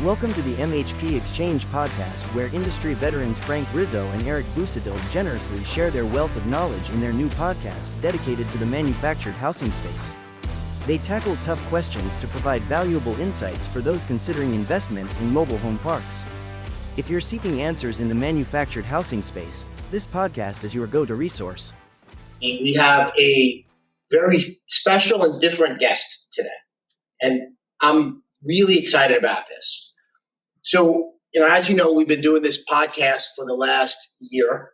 Welcome to the MHP Exchange Podcast, where industry veterans Frank Rizzo and Eric Busadil generously share their wealth of knowledge in their new podcast dedicated to the manufactured housing space. They tackle tough questions to provide valuable insights for those considering investments in mobile home parks. If you're seeking answers in the manufactured housing space, this podcast is your go-to resource. We have a very special and different guest today, and I'm really excited about this. So, as you know, we've been doing this podcast for the last year,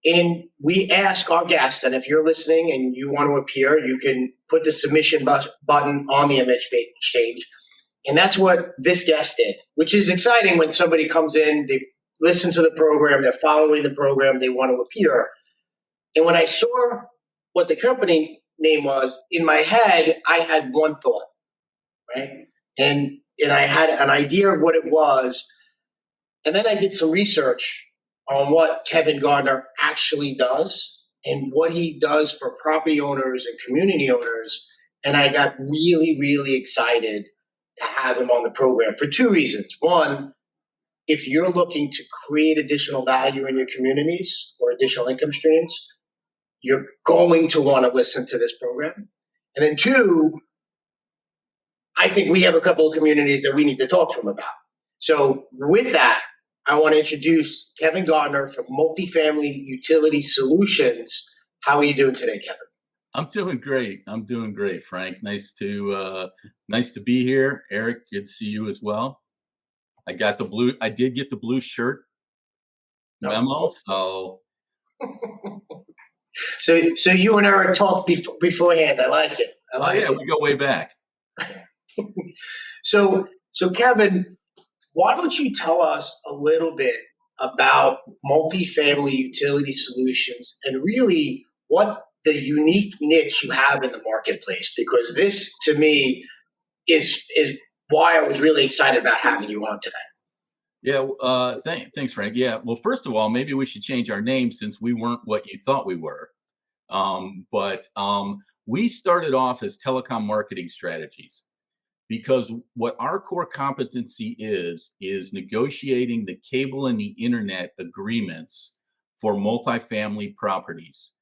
and we ask our guests, and if you're listening and you want to appear, you can put the submission button on the MHP Exchange, and that's what this guest did, which is exciting when somebody comes in, they listen to the program, they're following the program, they want to appear. And when I saw what the company name was, in my head, I had one thought, right? And I had an idea of what it was. And then I did some research on what Kevin Gardner actually does and what he does for property owners and community owners. And I got really, really excited to have him on the program for two reasons. One, if you're looking to create additional value in your communities or additional income streams, you're going to want to listen to this program. And then two, I think we have a couple of communities that we need to talk to him about. So with that, I want to introduce Kevin Gardner from Multifamily Utility Solutions. How are you doing today, Kevin? I'm doing great, Frank. Nice to be here. Eric, good to see you as well. I did get the blue shirt memo, so. So you and Eric talked beforehand. I like it. We go way back. So Kevin, why don't you tell us a little bit about Multifamily Utility Solutions and really what the unique niche you have in the marketplace? Because this, to me, is why I was really excited about having you on today. Yeah, thanks, Frank. Yeah, well, first of all, maybe we should change our name since we weren't what you thought we were. But we started off as Telecom Marketing Strategies, because what our core competency is negotiating the cable and the internet agreements for multifamily properties,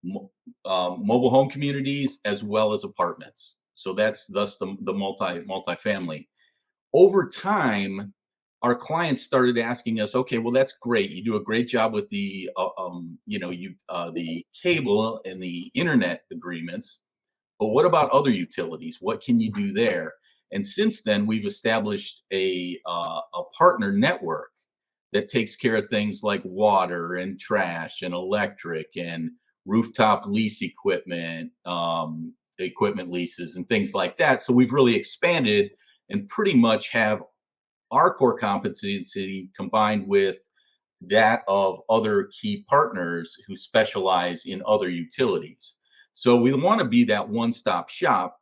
mobile home communities, as well as apartments. So that's thus the multifamily. Over time, our clients started asking us, okay, well, that's great. You do a great job with the the cable and the internet agreements, but what about other utilities? What can you do there? And since then, we've established a partner network that takes care of things like water and trash and electric and rooftop lease equipment leases and things like that. So we've really expanded and pretty much have our core competency combined with that of other key partners who specialize in other utilities. So we want to be that one-stop shop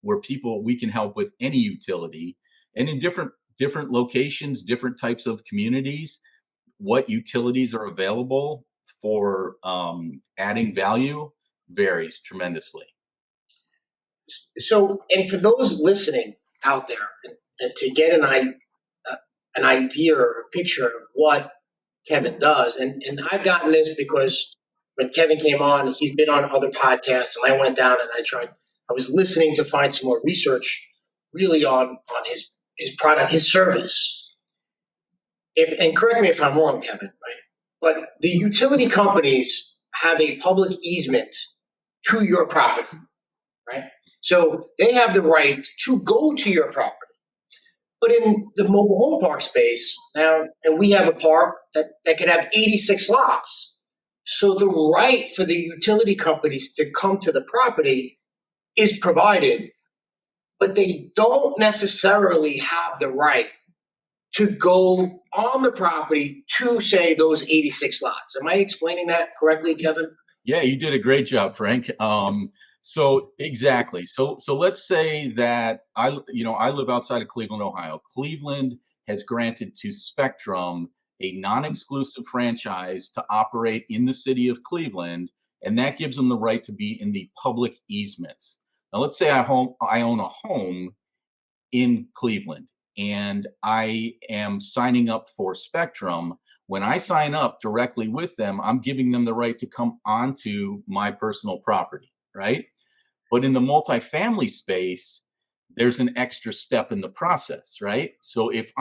where we can help with any utility, and in different locations, different types of communities, what utilities are available for adding value varies tremendously. So, and for those listening out there, and to get an idea or a picture of what Kevin does, and I've gotten this because when Kevin came on, he's been on other podcasts, and I went down and I was listening to find some more research really on his product, his service. And correct me if I'm wrong, Kevin, right? But the utility companies have a public easement to your property, right? So they have the right to go to your property. But in the mobile home park space now, and we have a park that could have 86 lots. So the right for the utility companies to come to the property is provided, but they don't necessarily have the right to go on the property to, say, those 86 lots. Am I explaining that correctly, Kevin? Yeah, you did a great job, Frank. So exactly. So let's say that I live outside of Cleveland, Ohio. Cleveland has granted to Spectrum a non-exclusive franchise to operate in the city of Cleveland, and that gives them the right to be in the public easements. Now, let's say I own a home in Cleveland. and I am signing up for Spectrum, when I sign up directly with them, I'm giving them the right to come onto my personal property, right? But in the multifamily space, there's an extra step in the process, right? So if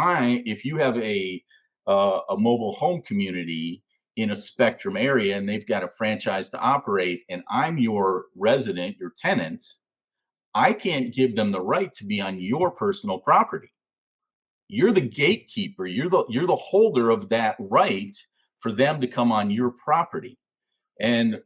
you have a mobile home community in a Spectrum area and they've got a franchise to operate, and I'm your resident, your tenant, I can't give them the right to be on your personal property. You're the gatekeeper. You're the holder of that right for them to come on your property. And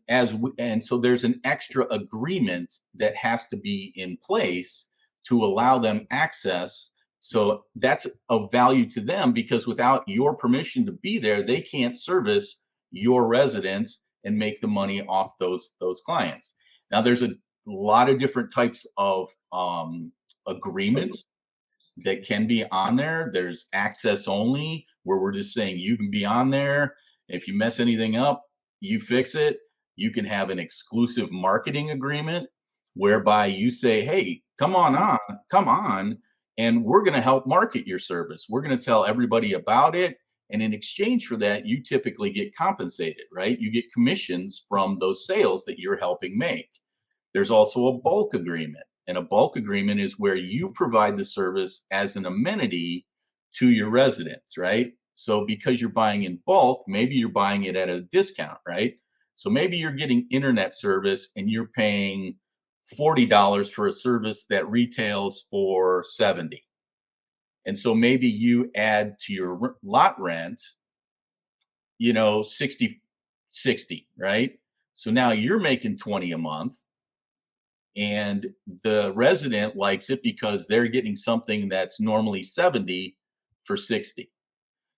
so there's an extra agreement that has to be in place to allow them access. So that's of value to them, because without your permission to be there, they can't service your residents and make the money off those clients. Now, there's a lot of different types of agreements that can be on there. There's access only, where we're just saying you can be on there. If you mess anything up, you fix it. You can have an exclusive marketing agreement whereby you say, hey, come on, and we're going to help market your service. We're going to tell everybody about it. And in exchange for that, you typically get compensated, right? You get commissions from those sales that you're helping make. There's also a bulk agreement. And a bulk agreement is where you provide the service as an amenity to your residents, right? So because you're buying in bulk, maybe you're buying it at a discount, right? So maybe you're getting internet service and you're paying $40 for a service that retails for $70. And so maybe you add to your lot rent, 60, right? So now you're making 20 a month. And the resident likes it because they're getting something that's normally 70 for 60.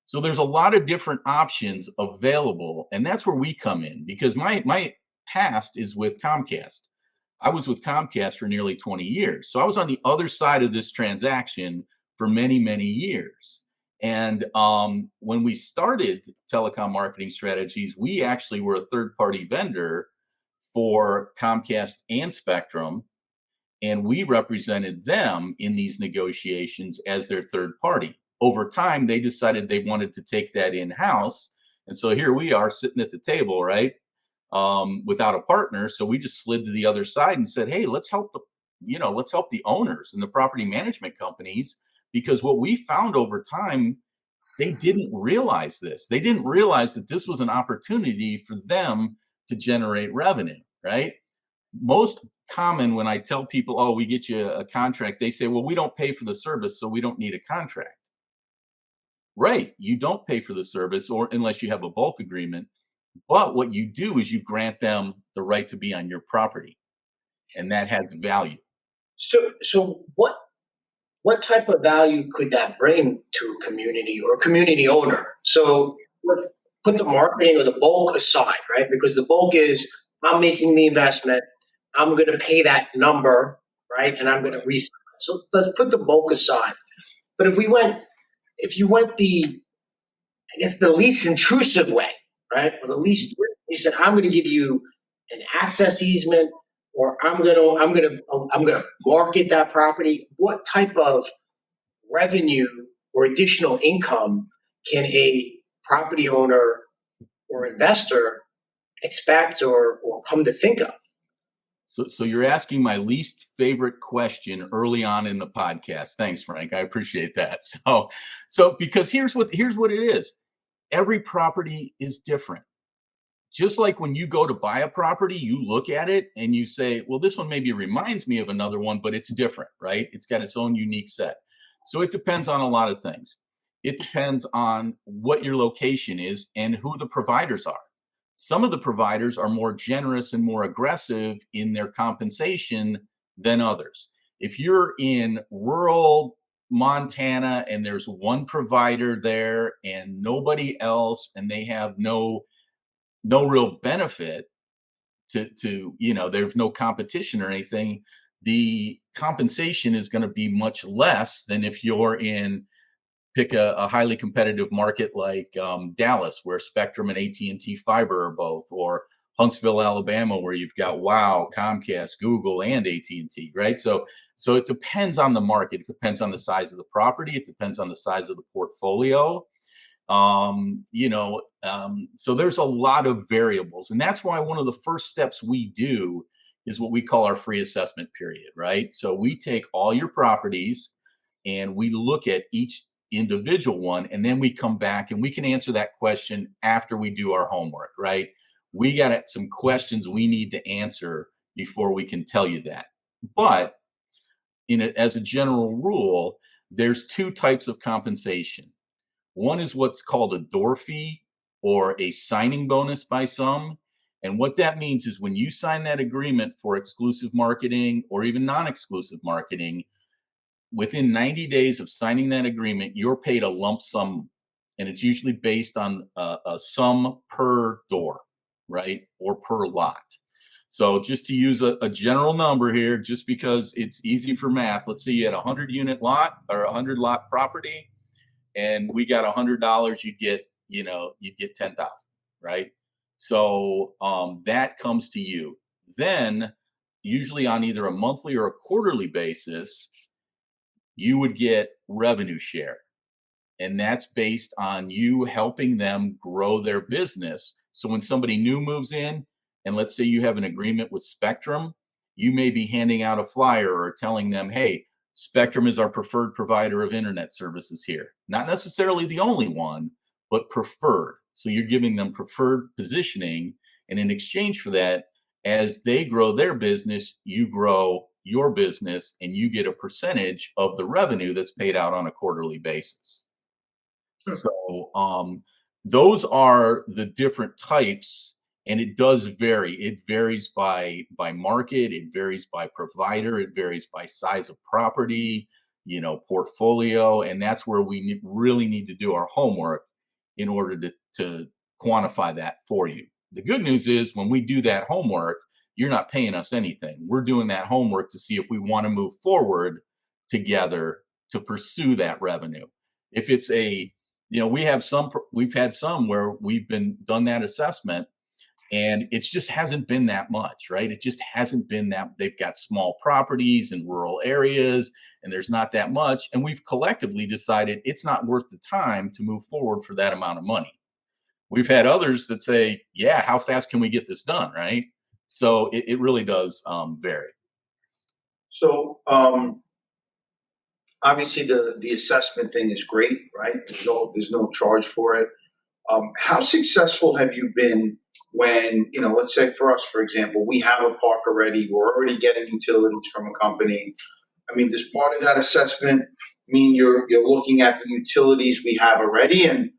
So there's a lot of different options available. And that's where we come in, because my past is with Comcast. I was with Comcast for nearly 20 years. So I was on the other side of this transaction for many, many years. And when we started Telecom Marketing Strategies, we actually were a third-party vendor for Comcast and Spectrum, and we represented them in these negotiations as their third party. Over time, they decided they wanted to take that in-house, and so here we are sitting at the table, right, without a partner. So we just slid to the other side and said, hey, let's help the owners and the property management companies, because what we found over time, they didn't realize this. They didn't realize that this was an opportunity for them to generate revenue, right? Most common when I tell people, oh, we get you a contract, they say, well, we don't pay for the service, so we don't need a contract. Right, you don't pay for the service, or unless you have a bulk agreement. But what you do is you grant them the right to be on your property, and that has value. So what type of value could that bring to a community or a community owner? So let's put the marketing or the bulk aside, right? Because the bulk is, I'm making the investment, I'm going to pay that number, right? And I'm going to resell it. So let's put the bulk aside. But if you went the least intrusive way, right? Or the least, you said, I'm going to give you an access easement, or I'm going to market that property. What type of revenue or additional income can a property owner or investor expect or come to think of? So you're asking my least favorite question early on in the podcast. Thanks, Frank. I appreciate that. So because here's what it is. Every property is different. Just like when you go to buy a property, you look at it and you say, well, this one maybe reminds me of another one, but it's different, right? It's got its own unique set. So it depends on a lot of things. It depends on what your location is and who the providers are. Some of the providers are more generous and more aggressive in their compensation than others. If you're in rural Montana and there's one provider there and nobody else, and they have no real benefit to there's no competition or anything, the compensation is going to be much less than if you're in, pick a highly competitive market like Dallas, where Spectrum and AT&T Fiber are both, or Huntsville, Alabama, where you've got Wow, Comcast, Google, and AT&T, right? So it depends on the market. It depends on the size of the property. It depends on the size of the portfolio. So there's a lot of variables, and that's why one of the first steps we do is what we call our free assessment period, right? So we take all your properties and we look at each individual one, and then we come back and we can answer that question after we do our homework, right? We got some questions we need to answer before we can tell you that. But as a general rule, there's two types of compensation. One is what's called a door fee or a signing bonus by some. And what that means is when you sign that agreement for exclusive marketing or even non-exclusive marketing, within 90 days of signing that agreement, you're paid a lump sum, and it's usually based on a sum per door, right? Or per lot. So just to use a general number here, just because it's easy for math, let's say you had a 100 unit lot or 100 lot property, and we got $100, you'd get 10,000, right? So that comes to you. Then usually on either a monthly or a quarterly basis, you would get revenue share. And that's based on you helping them grow their business. So when somebody new moves in, and let's say you have an agreement with Spectrum, you may be handing out a flyer or telling them, hey, Spectrum is our preferred provider of internet services here. Not necessarily the only one, but preferred. So you're giving them preferred positioning. And in exchange for that, as they grow their business, you grow your business and you get a percentage of the revenue that's paid out on a quarterly basis. So those are the different types, and it does vary. It varies by market, it varies by provider, it varies by size of property, portfolio, and that's where we really need to do our homework in order to quantify that for you. The good news is when we do that homework, you're not paying us anything. We're doing that homework to see if we want to move forward together to pursue that revenue. If it's we've had some where we've done that assessment and it just hasn't been that much, right? It just hasn't been that. They've got small properties in rural areas and there's not that much. And we've collectively decided it's not worth the time to move forward for that amount of money. We've had others that say, yeah, how fast can we get this done, right? So it really does vary. So obviously the assessment thing is great, right? There's no charge for it. How successful have you been when, let's say for us, for example, we have a park already, we're already getting utilities from a company. I mean, does part of that assessment mean you're looking at the utilities we have already? And,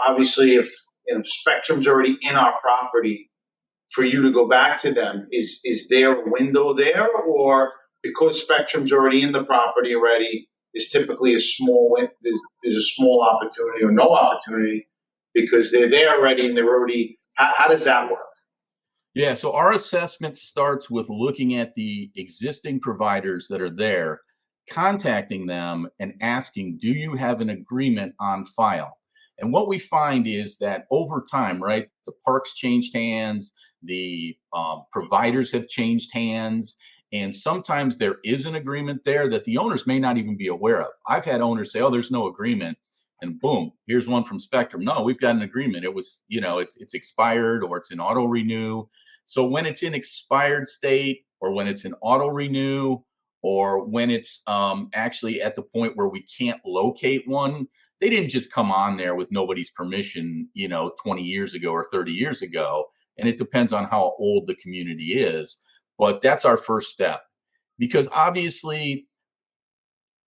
obviously if, Spectrum's already in our property, for you to go back to them, is there a window there, or because Spectrum's already in the property already, is typically there's a small opportunity or no opportunity because they're there already and they're already, how does that work? Yeah, so our assessment starts with looking at the existing providers that are there, contacting them and asking, do you have an agreement on file? And what we find is that over time, right, the parks changed hands, the providers have changed hands, and sometimes there is an agreement there that the owners may not even be aware of. I've had owners say, oh, there's no agreement, and boom, here's one from Spectrum. No, we've got an agreement. It was, it's expired or it's an auto renew. So when it's in expired state or when it's an auto renew or when it's actually at the point where we can't locate one, they didn't just come on there with nobody's permission, 20 years ago or 30 years ago. And it depends on how old the community is. But that's our first step, because obviously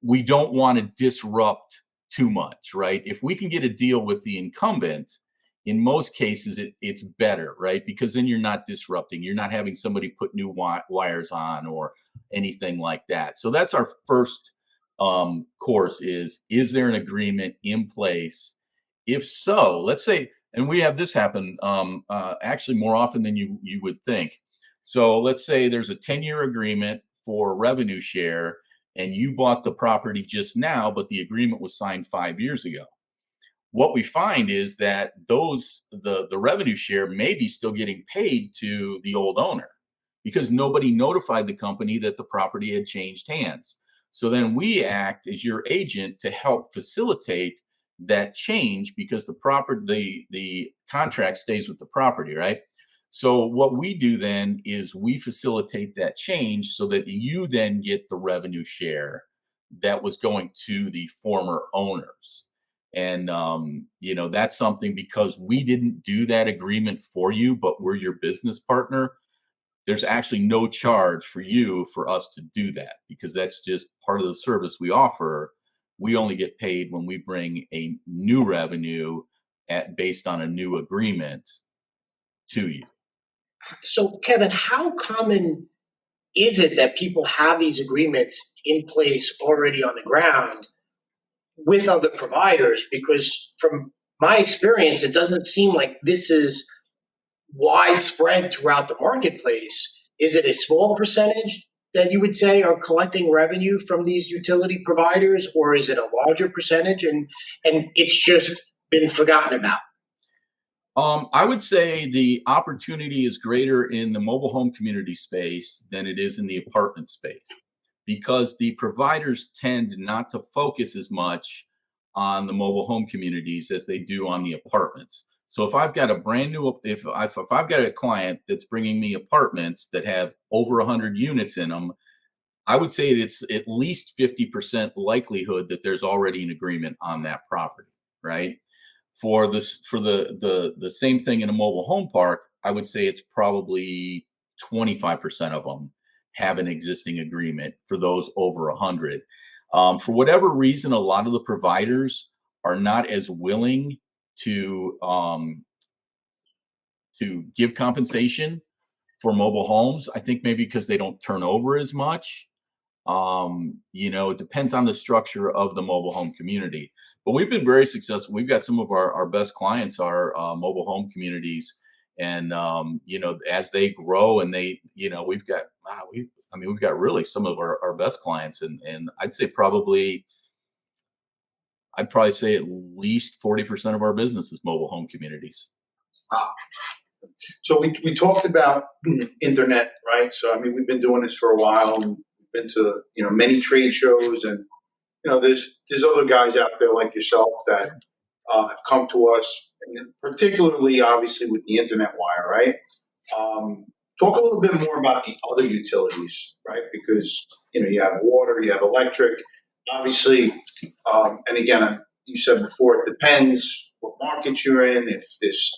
we don't want to disrupt too much, right? If we can get a deal with the incumbent, in most cases, it's better, right? Because then you're not disrupting. You're not having somebody put new wires on or anything like that. So that's our first course is there an agreement in place? If so, let's say, and we have this happen actually more often than you would think. So let's say there's a 10-year agreement for revenue share and you bought the property just now, but the agreement was signed 5 years ago. what we find is that the revenue share may be still getting paid to the old owner because nobody notified the company that the property had changed hands. So then we act as your agent to help facilitate that change because the contract stays with the property, right? So what we do then is we facilitate that change so that you then get the revenue share that was going to the former owners. And that's something because we didn't do that agreement for you, but we're your business partner. There's actually no charge for you for us to do that because that's just part of the service we offer. We only get paid when we bring a new revenue based on a new agreement to you. So, Kevin, how common is it that people have these agreements in place already on the ground with other providers? Because from my experience, it doesn't seem like this is widespread throughout the marketplace. Is it a small percentage that you would say are collecting revenue from these utility providers, or is it a larger percentage and it's just been forgotten about? I would say the opportunity is greater in the mobile home community space than it is in the apartment space because the providers tend not to focus as much on the mobile home communities as they do on the apartments. So if I've got a brand new, if I've got a client that's bringing me apartments that have over 100 units in them, I would say it's at least 50% likelihood that there's already an agreement on that property, right? For the same thing in a mobile home park, I would say it's probably 25% of them have an existing agreement for those over 100. For whatever reason, a lot of the providers are not as willing to give compensation for mobile homes. I think maybe because they don't turn over as much. It depends on the structure of the mobile home community. But we've been very successful. We've got some of our best clients are mobile home communities, and as they grow and we've got really some of our best clients, and I'd probably say at least 40% of our business is mobile home communities. So we talked about internet, right? So we've been doing this for a while, and we've been to many trade shows, and there's other guys out there like yourself that have come to us, and particularly obviously with the internet wire, right? Talk a little bit more about the other utilities, right? Because you have water, you have electric, obviously, and again, you said before, it depends what market you're in. If there's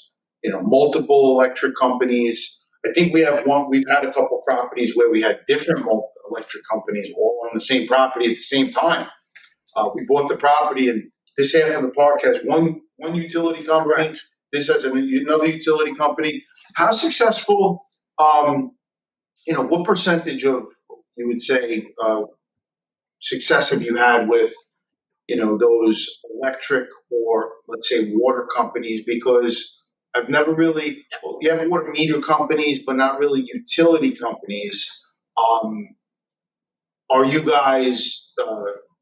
multiple electric companies. I think we've had a couple properties where we had different electric companies all on the same property at the same time. We bought the property, and this half of the park has one utility company. Correct. This has another utility company. How successful? What percentage of, you would say, success have you had with those electric or let's say water companies? Because I've never really, you have water meter companies, but not really utility companies. Are you guys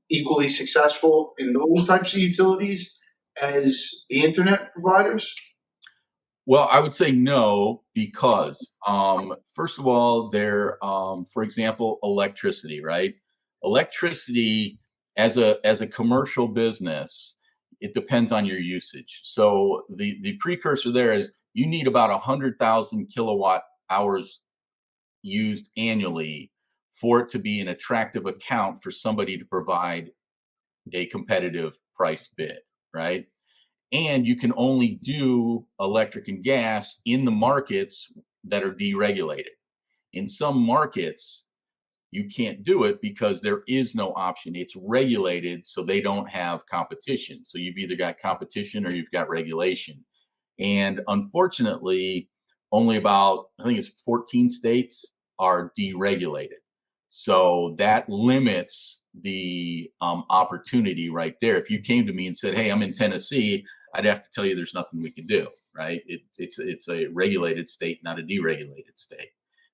equally successful in those types of utilities as the internet providers? Well, I would say no, because first of all, they're for example, electricity, right? Electricity as a commercial business, it depends on your usage. So the precursor there is you need about 100,000 kilowatt hours used annually for it to be an attractive account for somebody to provide a competitive price bid, right? And you can only do electric and gas in the markets that are deregulated. In some markets, you can't do it because there is no option. It's regulated, so they don't have competition. So you've either got competition or you've got regulation. And unfortunately, only about, I think it's 14 states are deregulated. So that limits the opportunity right there. If you came to me and said, hey, I'm in Tennessee, I'd have to tell you there's nothing we can do, right? It's a regulated state, not a deregulated state.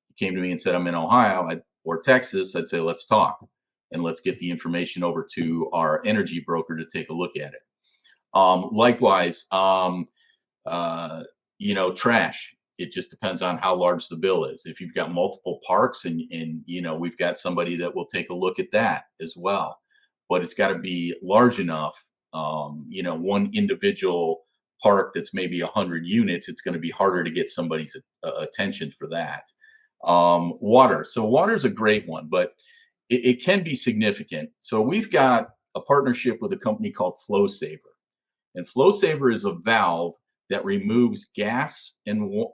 You came to me and said, I'm in Ohio or Texas, I'd say, let's talk and let's get the information over to our energy broker to take a look at it. Likewise, trash. It just depends on how large the bill is. If you've got multiple parks and we've got somebody that will take a look at that as well. But it's got to be large enough. One individual park that's maybe 100 units, it's going to be harder to get somebody's attention for that. Water. So water is a great one, but it can be significant. So we've got a partnership with a company called Flow Saver. And Flow Saver is a valve that removes gas and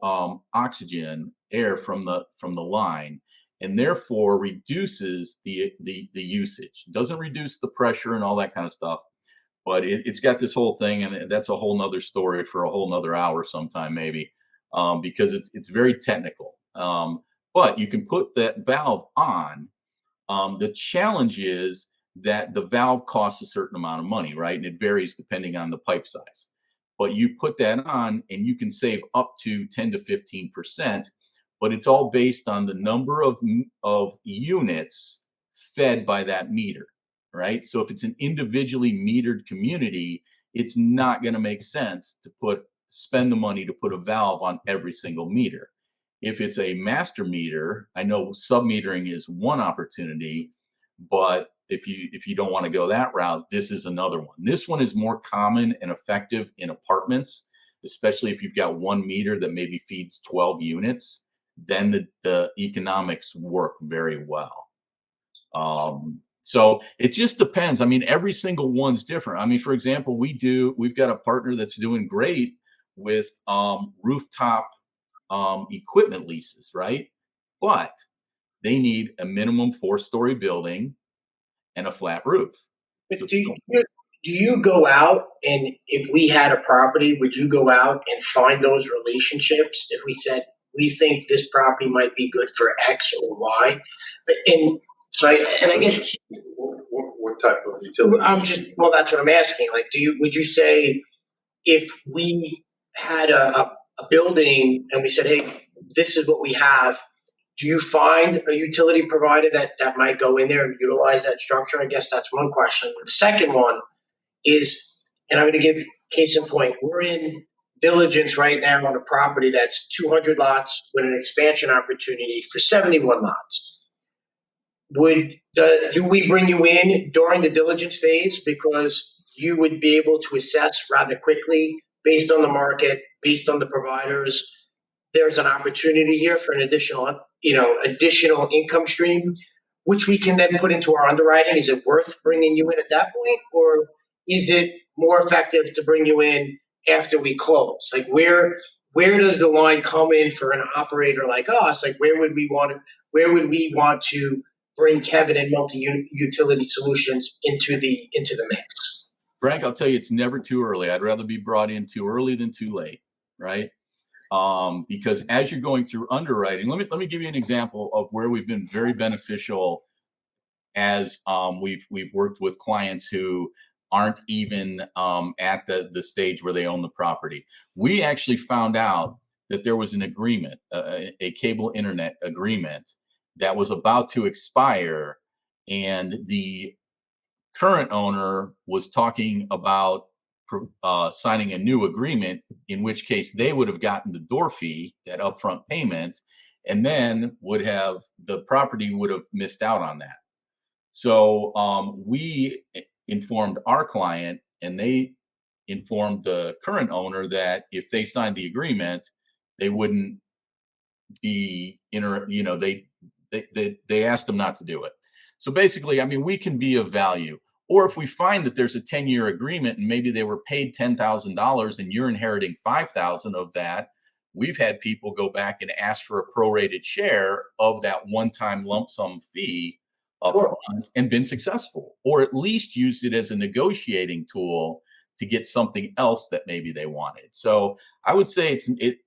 oxygen, air from the line, and therefore reduces the usage. Doesn't reduce the pressure and all that kind of stuff, but it's got this whole thing, and that's a whole nother story for a whole nother hour sometime maybe, because it's very technical. But you can put that valve on. The challenge is that the valve costs a certain amount of money, right? And it varies depending on the pipe size. But you put that on and you can save up to 10 to 15%, but it's all based on the number of units fed by that meter, right? So if it's an individually metered community, it's not going to make sense to spend the money to put a valve on every single meter. If it's a master meter, I know sub-metering is one opportunity, but if you don't want to go that route, this is another one. This one is more common and effective in apartments, especially if you've got one meter that maybe feeds 12 units, then the economics work very well. So it just depends. I mean, every single one's different. I mean, for example, we've got a partner that's doing great with rooftop equipment leases, right? But they need a minimum 4-story building and a flat roof. But do you go out, and if we had a property, would you go out and find those relationships? If we said, we think this property might be good for X or Y, and so I guess what type of utility? That's what I'm asking. Like, would you say if we had a building and we said, hey, this is what we have, do you find a utility provider that might go in there and utilize that structure? I guess that's one question. The second one is, and I'm going to give case in point, we're in diligence right now on a property that's 200 lots with an expansion opportunity for 71 lots. Do we bring you in during the diligence phase because you would be able to assess rather quickly based on the market, based on the providers? There's an opportunity here for an additional income stream, which we can then put into our underwriting. Is it worth bringing you in at that point, or is it more effective to bring you in after we close? Like, where does the line come in for an operator like us? Like, where would we want to bring Kevin and Multi-Utility Solutions into the mix? Frank, I'll tell you, it's never too early. I'd rather be brought in too early than too late, right? Because as you're going through underwriting, let me give you an example of where we've been very beneficial as we've worked with clients who aren't even at the stage where they own the property. We actually found out that there was an agreement, a cable internet agreement that was about to expire, and the current owner was talking about signing a new agreement, in which case they would have gotten the door fee, that upfront payment, and then the property would have missed out on that. So we informed our client, and they informed the current owner that if they signed the agreement, they wouldn't be they asked them not to do it. So basically, I mean, we can be of value. Or if we find that there's a 10-year agreement and maybe they were paid $10,000 and you're inheriting $5,000 of that, we've had people go back and ask for a prorated share of that one-time lump sum fee upfront and been successful, or at least used it as a negotiating tool to get something else that maybe they wanted. So I would say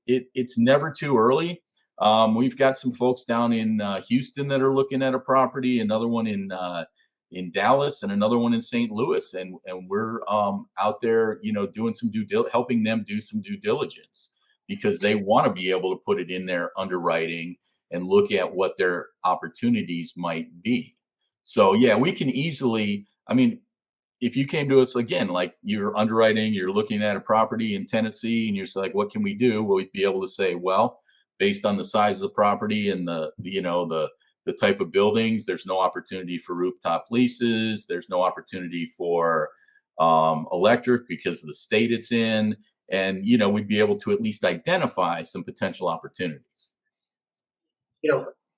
it's never too early. We've got some folks down in Houston that are looking at a property, another one in Dallas, and another one in St. Louis, and we're out there, doing some helping them do some due diligence, because they want to be able to put it in their underwriting and look at what their opportunities might be. So yeah, we can easily. I mean, if you came to us again, like you're underwriting, you're looking at a property in Tennessee and you're like, what can we do? Well, we'd be able to say, well, based on the size of the property and the type of buildings, there's no opportunity for rooftop leases. There's no opportunity for electric because of the state it's in. And, we'd be able to at least identify some potential opportunities.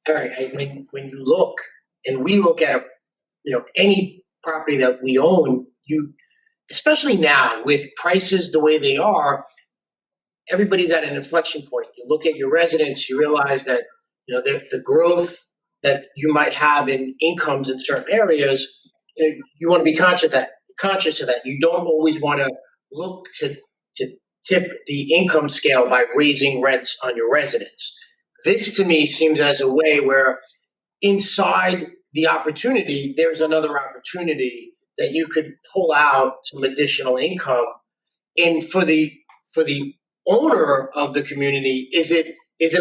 Eric, when you look and we look at, any property that we own, especially now with prices the way they are, everybody's at an inflection point. You look at your residents, you realize that, the growth that you might have in incomes in certain areas, you want to be conscious of that. You don't always want to look to tip the income scale by raising rents on your residents. This to me seems as a way where inside the opportunity, there's another opportunity that you could pull out some additional income. And for the owner of the community, is it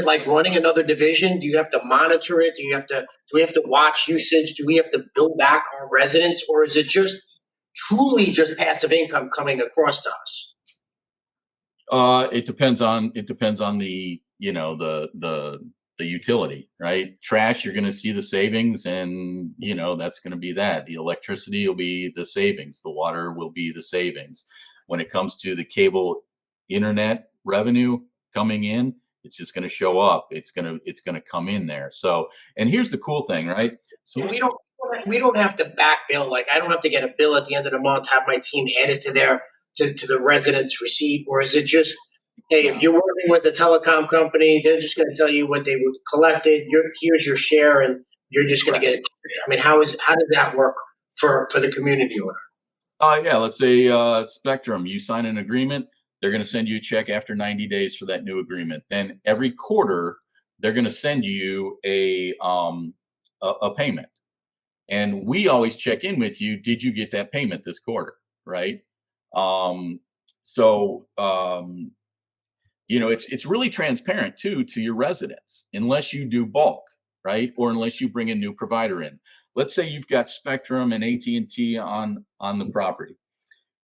like running another division? Do you have to monitor it? Do we have to watch usage? Do we have to bill back our residents? Or is it just truly just passive income coming across to us? It depends on the the utility, right? Trash, you're going to see the savings, and that's going to be that. The electricity will be the savings. The water will be the savings. When it comes to the cable internet revenue coming in, it's just going to show up. It's going to come in there. So, and here's the cool thing, right? So we don't have to back bill. Like, I don't have to get a bill at the end of the month, have my team add it to the resident's receipt, or is it just, hey, if you're working with a telecom company, they're just going to tell you what they would collected. Here's your share, and you're just going to get it. I mean, how does that work for the community owner? Yeah, let's say Spectrum, you sign an agreement, they're going to send you a check after 90 days for that new agreement. Then every quarter, they're going to send you a payment. And we always check in with you. Did you get that payment this quarter? Right. It's really transparent too to your residents, unless you do bulk, right? Or unless you bring a new provider in. Let's say you've got Spectrum and AT&T on the property.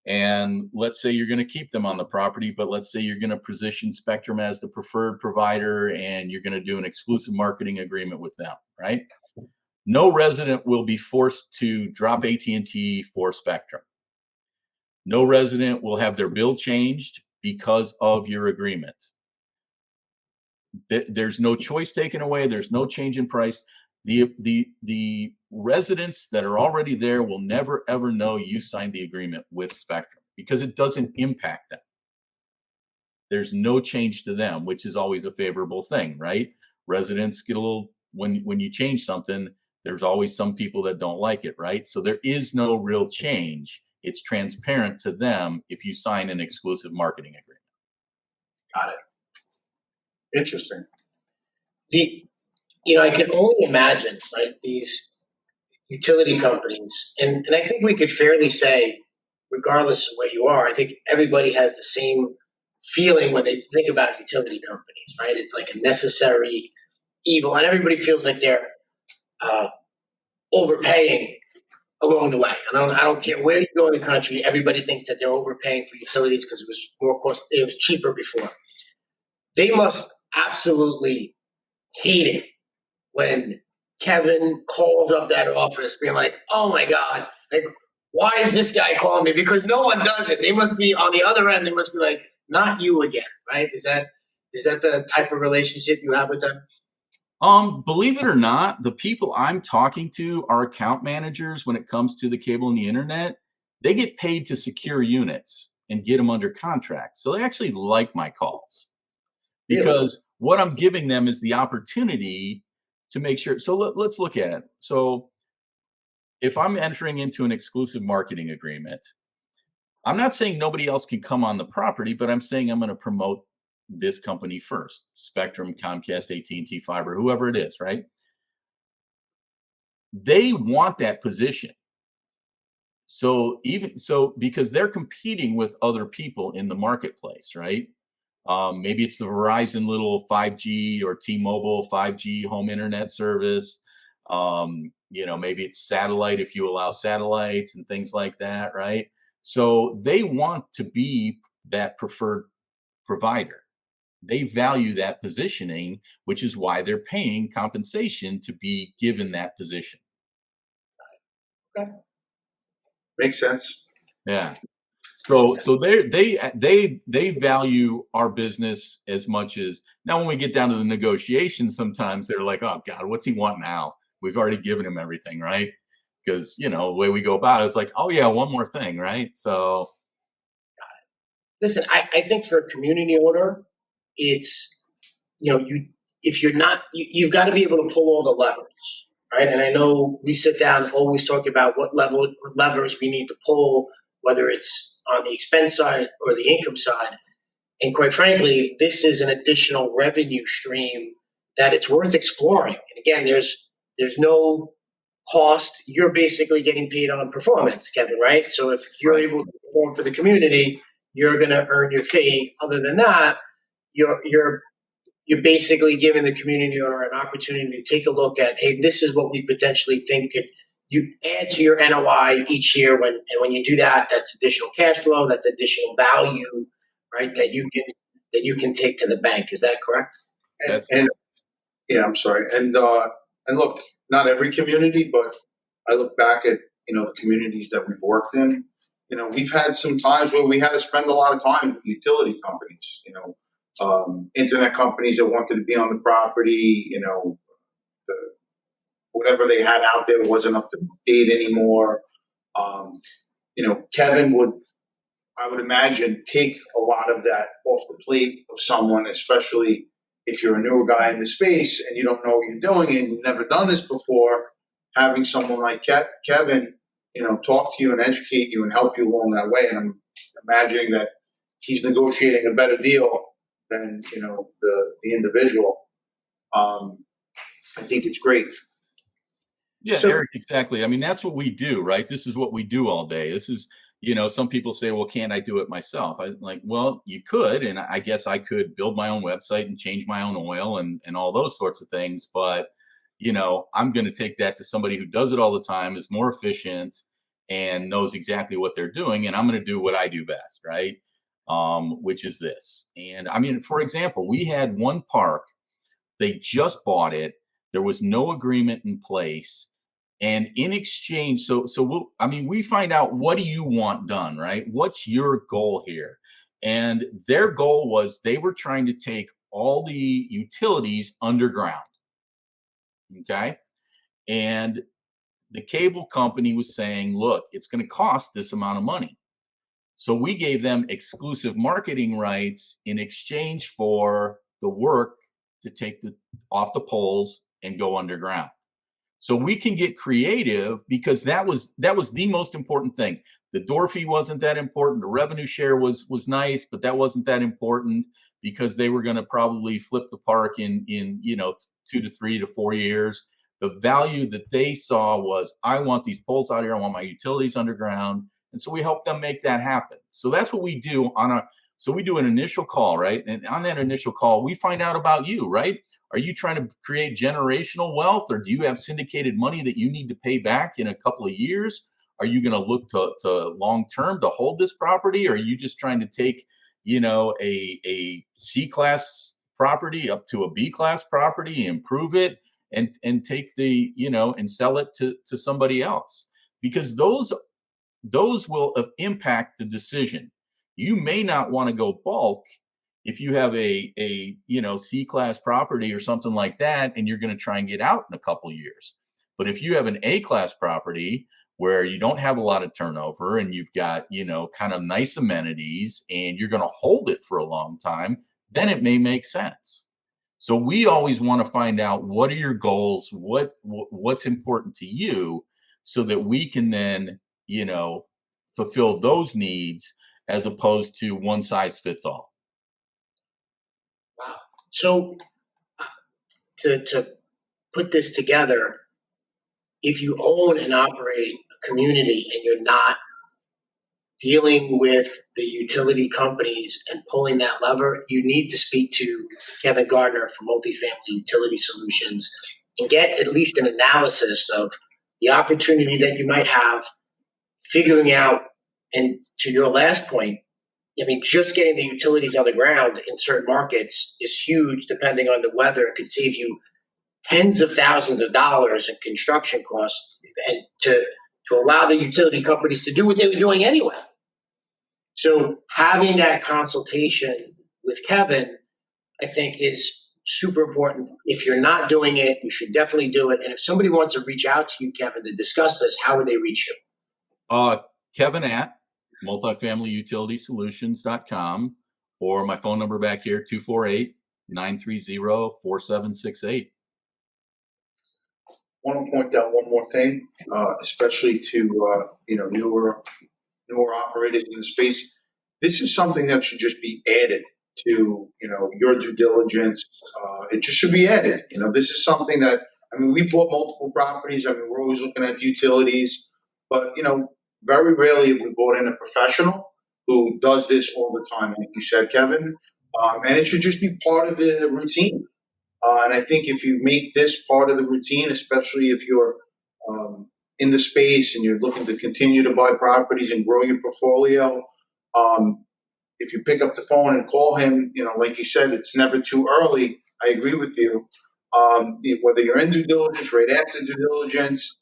And let's say you're going to keep them on the property, but let's say you're going to position Spectrum as the preferred provider and you're going to do an exclusive marketing agreement with them, right? No resident will be forced to drop AT&T for Spectrum. No resident will have their bill changed because of your agreement. There's no choice taken away. There's no change in price. The residents that are already there will never, ever know you signed the agreement with Spectrum because it doesn't impact them. There's no change to them, which is always a favorable thing, right? Residents get a little, when you change something, there's always some people that don't like it, right? So there is no real change. It's transparent to them if you sign an exclusive marketing agreement. Got it. Interesting. I can only imagine, right, these utility companies, and I think we could fairly say, regardless of where you are, I think everybody has the same feeling when they think about utility companies, right? It's like a necessary evil, and everybody feels like they're overpaying along the way. And I don't care where you go in the country, everybody thinks that they're overpaying for utilities because it was cheaper before. They must absolutely hate it when Kevin calls up that office being like, oh my God, like, why is this guy calling me? Because no one does it. They must be on the other end. They must be like, not you again, right? Is that the type of relationship you have with them? Believe it or not, the people I'm talking to are account managers when it comes to the cable and the internet. They get paid to secure units and get them under contract. So they actually like my calls because what I'm giving them is the opportunity to make sure. So let's look at it. So if I'm entering into an exclusive marketing agreement, I'm not saying nobody else can come on the property, but I'm saying I'm going to promote this company first: Spectrum, Comcast, AT&T Fiber, whoever it is, right? They want that position. So because they're competing with other people in the marketplace, right? Maybe it's the Verizon little 5G or T-Mobile 5G home internet service. maybe it's satellite if you allow satellites and things like that, right? So they want to be that preferred provider. They value that positioning, which is why they're paying compensation to be given that position. Okay. Makes sense. Yeah. So they value our business as much as now. When we get down to the negotiations, sometimes they're like, "Oh God, what's he want now? We've already given him everything, right?" Because the way we go about it is like, "Oh yeah, one more thing, right?" So Listen, I think for a community owner, it's, if you're not, you've got to be able to pull all the levers, right? And I know we sit down always talking about what levers we need to pull, whether it's on the expense side or the income side. And quite frankly, this is an additional revenue stream that it's worth exploring. And again, there's no cost. You're basically getting paid on performance, Kevin, right? So if you're able to perform for the community, you're going to earn your fee. Other than that, you're basically giving the community owner an opportunity to take a look at, hey, this is what we potentially think could you add to your NOI each year. When you do that, that's additional cash flow, that's additional value, right? That you can take to the bank. Is that correct? And yeah, I'm sorry. And look, not every community, but I look back at the communities that we've worked in. We've had some times where we had to spend a lot of time with utility companies. Internet companies that wanted to be on the property. Whatever they had out there wasn't up to date anymore. Kevin would, I would imagine, take a lot of that off the plate of someone, especially if you're a newer guy in the space and you don't know what you're doing and you've never done this before. Having someone like Kevin, talk to you and educate you and help you along that way. And I'm imagining that he's negotiating a better deal than the individual. I think it's great. Yeah, so, Eric, exactly. I mean, that's what we do, right? This is what we do all day. This is, some people say, well, can't I do it myself? I'm like, well, you could. And I guess I could build my own website and change my own oil and all those sorts of things. But, I'm going to take that to somebody who does it all the time, is more efficient and knows exactly what they're doing. And I'm going to do what I do best, right? Which is this. And I mean, for example, we had one park, they just bought it. There was no agreement in place. And in exchange, so we find out, what do you want done, right? What's your goal here? And their goal was, they were trying to take all the utilities underground. Okay. And the cable company was saying, look, it's going to cost this amount of money. So we gave them exclusive marketing rights in exchange for the work to take off the poles and go underground. So we can get creative, because that was the most important thing. The door fee wasn't that important. The revenue share was nice, but that wasn't that important, because they were going to probably flip the park in 2 to 3 to 4 years. The value that they saw was, I want these poles out here. I want my utilities underground. And so we helped them make that happen. So that's what we do so we do an initial call, right? And on that initial call, we find out about you, right? Are you trying to create generational wealth, or do you have syndicated money that you need to pay back in a couple of years? Are you going to look to long-term to hold this property? Or are you just trying to take, a C-class property up to a B-class property, improve it, and take and sell it to somebody else? Because those will impact the decision. You may not want to go bulk if you have a C-class property or something like that, and you're going to try and get out in a couple of years. But if you have an A-class property where you don't have a lot of turnover and you've got, kind of nice amenities, and you're going to hold it for a long time, then it may make sense. So we always want to find out, what are your goals? What's important to you, so that we can then, fulfill those needs, as opposed to one size fits all. Wow. So to put this together, if you own and operate a community and you're not dealing with the utility companies and pulling that lever, you need to speak to Kevin Gardner from Multifamily Utility Solutions and get at least an analysis of the opportunity that you might have, figuring out, and to your last point, I mean, just getting the utilities on the ground in certain markets is huge, depending on the weather. It could save you tens of thousands of dollars in construction costs, and to allow the utility companies to do what they were doing anyway. So having that consultation with Kevin, I think, is super important. If you're not doing it, you should definitely do it. And if somebody wants to reach out to you, Kevin, to discuss this, how would they reach you? Kevin at multifamilyutilitysolutions.com, or my phone number back here, 248-930-4768. I want to point out one more thing, especially to newer operators in the space. This is something that should just be added to your due diligence. It just should be added. This is something that, I mean, we bought multiple properties. I mean, we're always looking at the utilities, but very rarely have we brought in a professional who does this all the time, like you said, Kevin. And it should just be part of the routine. And I think if you make this part of the routine, especially if you're in the space and you're looking to continue to buy properties and grow your portfolio, if you pick up the phone and call him, like you said, it's never too early. I agree with you. Whether you're in due diligence, right after due diligence,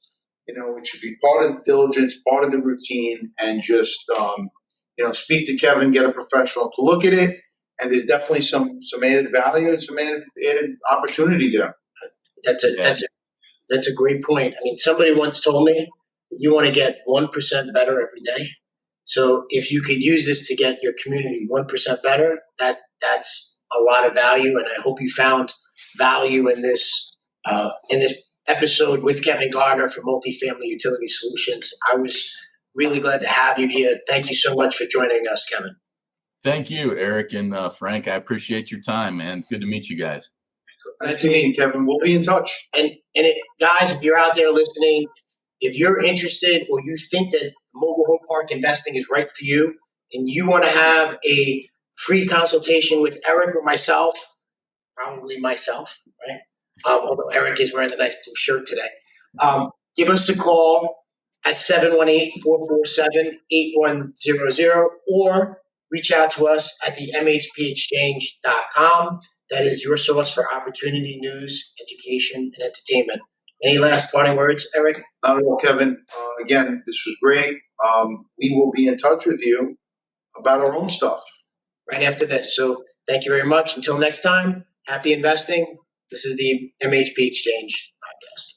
it should be part of the diligence, part of the routine, and just, speak to Kevin, get a professional to look at it. And there's definitely some added value and some added opportunity there. That's a great point. I mean, somebody once told me you want to get 1% better every day. So if you could use this to get your community 1% better, that's a lot of value. And I hope you found value in this episode with Kevin Gardner from Multifamily Utility Solutions. I was really glad to have you here. Thank you so much for joining us, Kevin. Thank you, Eric and Frank. I appreciate your time, man. Good to meet you guys. Nice to meet you, Kevin. We'll be in touch. And guys, if you're out there listening, if you're interested or you think that mobile home park investing is right for you and you want to have a free consultation with Eric or myself, probably myself, right? Although Eric is wearing a nice blue shirt today. Give us a call at 718-447-8100 or reach out to us at the MHPExchange.com. That is your source for opportunity, news, education, and entertainment. Any last parting words, Eric? Not at all, Kevin. Again, this was great. We will be in touch with you about our own stuff right after this. So thank you very much. Until next time, happy investing. This is the MHP Exchange Podcast.